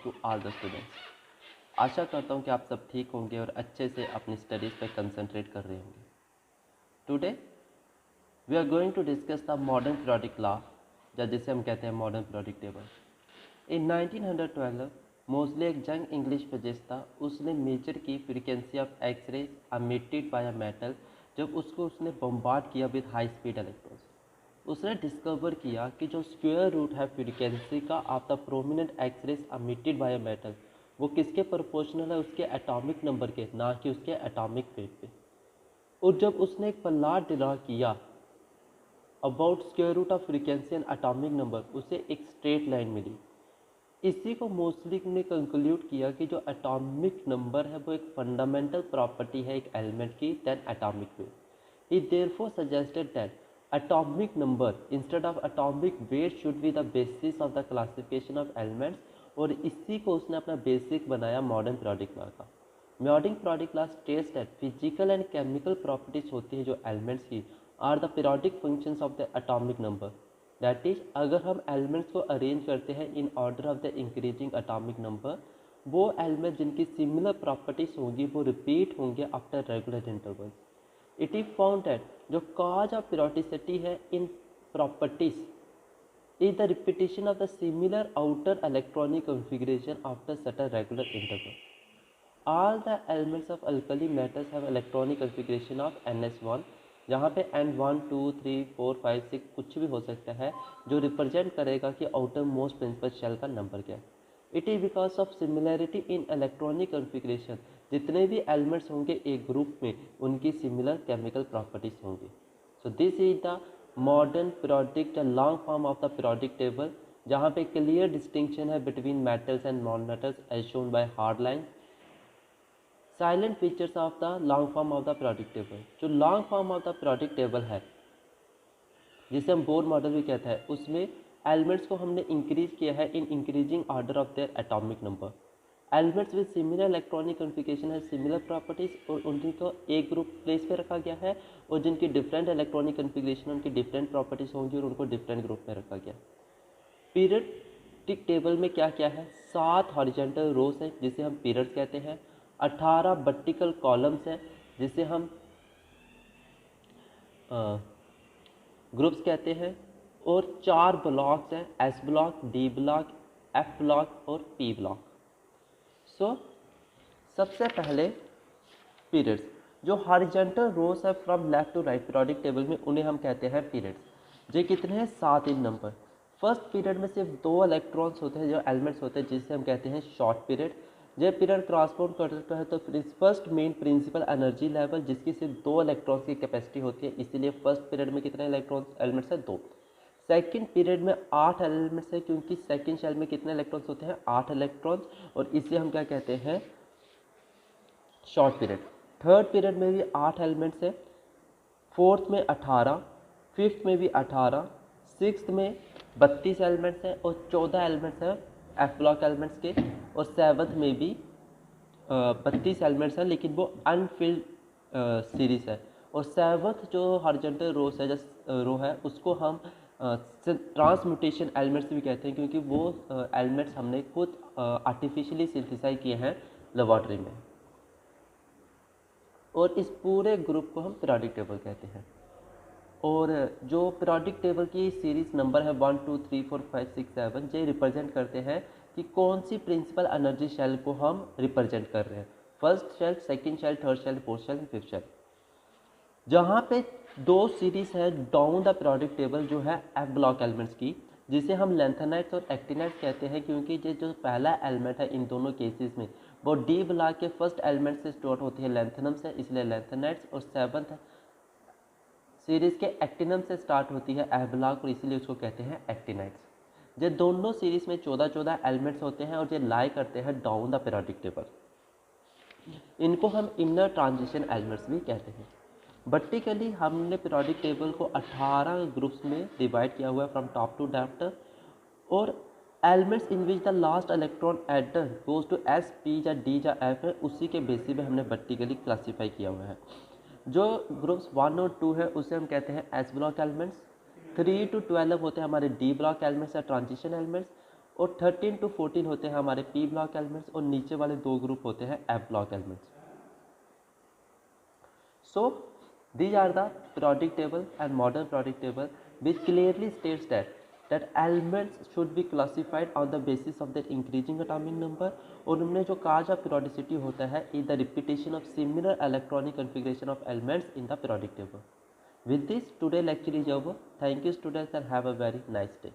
To all the students. आशा करता हूँ कि आप सब ठीक होंगे और अच्छे से अपनी स्टडीज़ पे कंसंट्रेट कर रहे होंगे। Today we are going to discuss the modern periodic law, या जिसे हम कहते हैं modern periodic table. In 1912 mostly एक जंग इंग्लिश फिजिस्ट था, उसने मेजर की frequency of X ray emitted by a metal जब उसने बम्बार्ड किया विद हाई स्पीड इलेक्ट्रॉन्स। उसने डिस्कवर किया कि जो स्क्वायर रूट है फ्रीक्वेंसी का of the prominent X rays emitted by a metal, वो किसके प्रोपोर्शनल है? उसके एटॉमिक नंबर के, ना कि उसके एटॉमिक वेट पे। और जब उसने एक प्लॉट ड्रा किया about square root of frequency and atomic number, उसे एक स्ट्रेट लाइन मिली। इसी को मोस्टली ने कंक्लूड किया कि जो एटॉमिक नंबर है वो एक फंडामेंटल प्रॉपर्टी है एक एलिमेंट की than atomic weight. He therefore suggested that atomic number instead of atomic weight should be the basis of the classification of elements, और इसी को उसने अपना बेसिक बनाया मॉडर्न पीरियोडिक लॉ का। Modern periodic law states that physical and chemical properties होती है जो एलिमेंट्स की are the periodic functions of the atomic number. That is, अगर हम एलिमेंट्स को अरेंज करते हैं in order of the increasing atomic number, वो एलिमेंट जिनकी सिमिलर प्रॉपर्टीज होंगी वो रिपीट होंगे after regular intervals. It is found that जो कॉज ऑफ पीरियोडिसिटी है in properties is the repetition of the similar outer electronic configuration after certain regular interval. All the elements of alkali metals have electronic configuration of ns1, जहाँ पे n1 2 3 4 5 6 कुछ भी हो सकता है जो रिप्रेजेंट करेगा कि आउटर मोस्ट प्रिंसिपल शेल का नंबर क्या है। It is because of similarity in electronic configuration, जितने भी एलिमेंट्स होंगे एक ग्रुप में उनकी सिमिलर केमिकल प्रॉपर्टीज होंगी। So this is the modern periodic, the long form of the periodic table, जहाँ पे क्लियर डिस्टिंक्शन है between metals and non metals as shown by hard line. Silent features of the long form of the periodic table, जो long form of the periodic table है जिसे हम Bohr model भी कहते हैं, उसमें एलिमेंट्स को हमने इंक्रीज किया है in increasing order of their atomic number. Elements with similar electronic configuration है सिमिलर प्रॉपर्टीज, और उन्हीं को एक ग्रुप प्लेस पे रखा गया है, और जिनकी डिफरेंट इलेक्ट्रॉनिक कॉन्फ़िगरेशन उनकी डिफरेंट प्रॉपर्टीज होंगी और उनको डिफरेंट ग्रुप में रखा गया। पीरियडिक टेबल में क्या क्या है? 7 हॉरिजॉन्टल रोज हैं जिसे हम पीरियड्स कहते हैं, 18 वर्टिकल कॉलम्स हैं जिसे हम ग्रुप्स कहते हैं, और 4 ब्लॉक्स हैं, S block, D block, F block और पी ब्लॉक। सो सबसे पहले पीरियड्स, जो हॉरिजॉन्टल रोज है from left to right periodic table में, उन्हें हम कहते हैं पीरियड्स। ये कितने हैं? 7 इन नंबर। फर्स्ट पीरियड में सिर्फ 2 इलेक्ट्रॉन्स होते हैं जो एलिमेंट्स होते हैं जिसे हम कहते हैं शॉर्ट पीरियड। जब पीरियड क्रॉसपोर्ट करता है तो first main principal energy level जिसकी सिर्फ 2 इलेक्ट्रॉन्स की कैपेसिटी होती है, इसीलिए फर्स्ट पीरियड में कितने इलेक्ट्रॉन्स एलिमेंट्स हैं? 2। सेकेंड पीरियड में 8 एलिमेंट्स है क्योंकि सेकेंड शेल में कितने इलेक्ट्रॉन्स होते हैं? 8 इलेक्ट्रॉन्स, और इसलिए हम क्या कहते हैं? Short period. थर्ड पीरियड में भी 8 एलिमेंट्स है, फोर्थ में 18, फिफ्थ में भी 18, सिक्स्थ में 32 एलिमेंट्स हैं और 14 एलिमेंट्स हैं एफ ब्लॉक एलिमेंट्स के, और सेवन्थ में भी 32 एलिमेंट्स हैं लेकिन वो अनफिल्ड सीरीज है। और सेवन्थ जो हॉरिजॉन्टल रोज है, जो रो है, उसको हम ट्रांसम्यूटेशन एलिमेंट्स भी कहते हैं क्योंकि वो एलिमेंट्स हमने खुद आर्टिफिशियली सिंथेसाइज किए हैं लेबॉर्ट्री में। और इस पूरे ग्रुप को हम पीरियोडिक टेबल कहते हैं। और जो पीरियोडिक टेबल की सीरीज नंबर है 1 2 3 4 5 6 7, ये रिप्रेजेंट करते हैं कि कौन सी प्रिंसिपल एनर्जी शेल को हम रिप्रेजेंट कर रहे हैं। First shell, second shell, third shell, fourth shell, fifth shell. जहाँ पे 2 सीरीज है डाउन द पीरियोडिक टेबल जो है एफ ब्लॉक एलिमेंट्स की, जिसे हम लेंथेनाइट्स और एक्टिनाइट्स कहते हैं क्योंकि ये जो पहला एलिमेंट है इन दोनों केसेस में वो डी ब्लॉक के फर्स्ट एलिमेंट से स्टार्ट होती है, लेंथेनम से, इसलिए लेंथेनाइट्स, और सेवन्थ सीरीज के एक्टिनम से स्टार्ट होती है एफ ब्लॉक, और इसीलिए उसको कहते हैं एक्टिनाइट्स। ये दोनों सीरीज में 14 एलिमेंट्स होते हैं और ये लाई करते हैं डाउन द पीरियोडिक टेबल। इनको हम इनर ट्रांजिशन एलिमेंट्स भी कहते हैं। वर्टिकली हमने पीरियोडिक टेबल को 18 ग्रुप्स में डिवाइड किया हुआ है फ्रॉम टॉप टू लेफ्ट, और elements in which the last electron atom goes to S, P या डी या एफ है, उसी के बेसिस पे हमने वर्टिकली क्लासीफाई किया हुआ है। जो ग्रुप्स 1 और 2 है उसे हम कहते हैं एस ब्लॉक एलिमेंट्स। 3 to 12 होते हैं हमारे डी ब्लॉक एलिमेंट्स या ट्रांजिशन एलिमेंट्स, और 13 to 14 होते हैं हमारे पी ब्लॉक एलिमेंट्स और नीचे वाले 2 ग्रुप होते हैं F block elements. So these are the periodic table and modern periodic table which clearly states that elements should be classified on the basis of their increasing atomic number. और उनमें जो कहा जा periodicity होता है is the repetition of similar electronic configuration of elements in the periodic table. With this today lecture is over. Thank you students and have a very nice day.